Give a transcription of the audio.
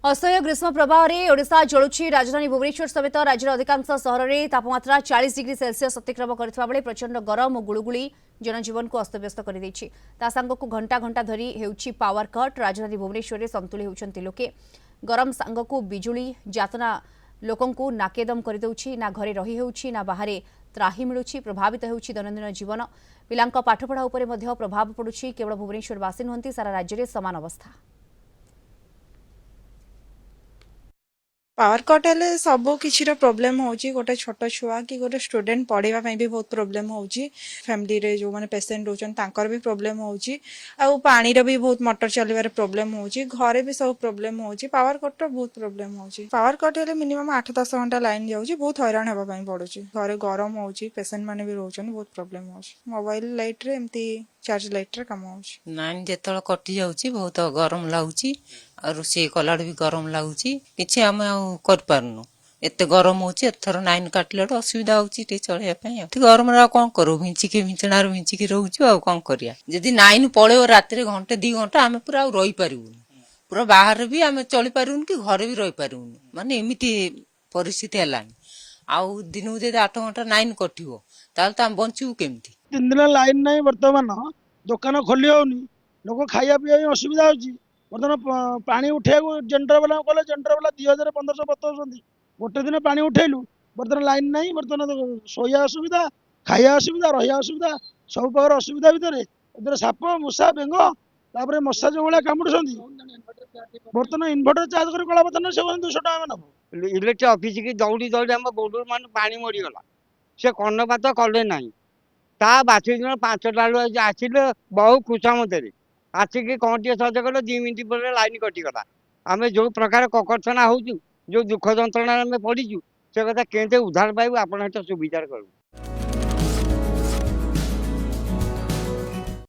असह्य ग्रीष्म प्रभाव में ओडिशा जलुची राजधानी भुवनेश्वर समेत राज्यर अधिकांश सहर में तापमात्रा 40 डिग्री सेल्सियस अतिक्रम करथिबा बेले प्रचंड गरम और गुळुगुळी जनजीवन को अस्तव्यस्त कर देछि। ता सांगकु घंटा घंटा धरी हेउछि पावर कट। राजधानी भुवनेश्वर में संतुली होउछन्ति लोके। गरम सांगकु बिजुली जातना लोकंकु नाकेदम कर देउछि। ना घरे रही हेउछि ना बाहरे त्राही मिलुछि। प्रभावित हेउछि दैनन्दिन जीवन। पिलांक पाठपढ़ा उपरे मध्य प्रभाव पडुछि। केवल भुवनेश्वरवासी नुहंती सारा राज्य में समान अवस्था। पावर कट हेले सब किसी प्रोब्लेम होची। गोटे छोट छुआ कि गोटे स्टूडेंट पढ़ाई भी बहुत प्रोब्लेम होची। फैमिली रे जो माने पेशेंट होचन तांकर भी प्रोब्लेम होची। आ पानी रो भी बहुत मोटर चलवार प्रोब्लेम होची। घरे भी सब प्रोब्लेम होची। पावर कट रो बहुत प्रोब्लेम होची। पावर कट हेले मिनिमम 8-10 घंटा लाइन जाउची। बहुत हैरान हेबा पई पड़ुची। घरे गरम होची। पेशेंट माने भी रोचन बहुत प्रोब्लेम होची। मोबाइल लाइट रे एमती चार्ज लाइट रे काम होची। नाइन जेतल कटि जाउची बहुत गरम लाଗୁची और रोषे कलाड़ भी गरम लाଗୁची। किछि हम कर पारनु एते गरम होची। एथर नाइन काटले असुविधा होची टे चले पई। एते गरम रा कोन करू भिंचिके भिंचणार भिंचिके रहउछु आ कोन करिया। जदी नाइन पळे रात रे घंटे 2 घंटा हम पूरा रही पारिबु। पूरा बाहर भी हम चली पारिबु कि घरे भी रही पारिबु। माने एमिति परिस्थिति हलानी। आउ दिनु जे 8 घंटा नाइन कटिवो ताल त हम बंचू केमती। 3 दिन लाइन नहीं बर्तमान दुकान खोली होनी लोक खाया पीवा असुविधा होची। बर्तमान पानी उठे जेनर वाला कले जेनर वाला 2000-1500 बतौछंती। गोटे दिन पानी उठेलु बर्तमान लाइन नहीं। बर्तमान सोया असुविधा खाया असुविधा रहिया असुविधा सब प्रकार असुविधा भितर साप मूषा बेंग तापर मशा जो भाया कामुड़ुछंती। बर्तमान इन्वर्टर चार्ज कर कला बर्तमान से 200 टका नब। इलेक्ट्रिक ऑफिस की दौड़ी दौड़ी आम गोड़ मान पानी मरीगला। से कर्णपात कले ना ता बासी दिन 5टा आसिले बहु खुशामती आसिक कौन टे सहज कले 2 मिनिट पर लाइन कटिगला। आम जो प्रकार ककर्षणा हो जो दुख जंत्रणा पड़ीचु से कथा केते उद्धार पाइबू आप सुविचार करूँ।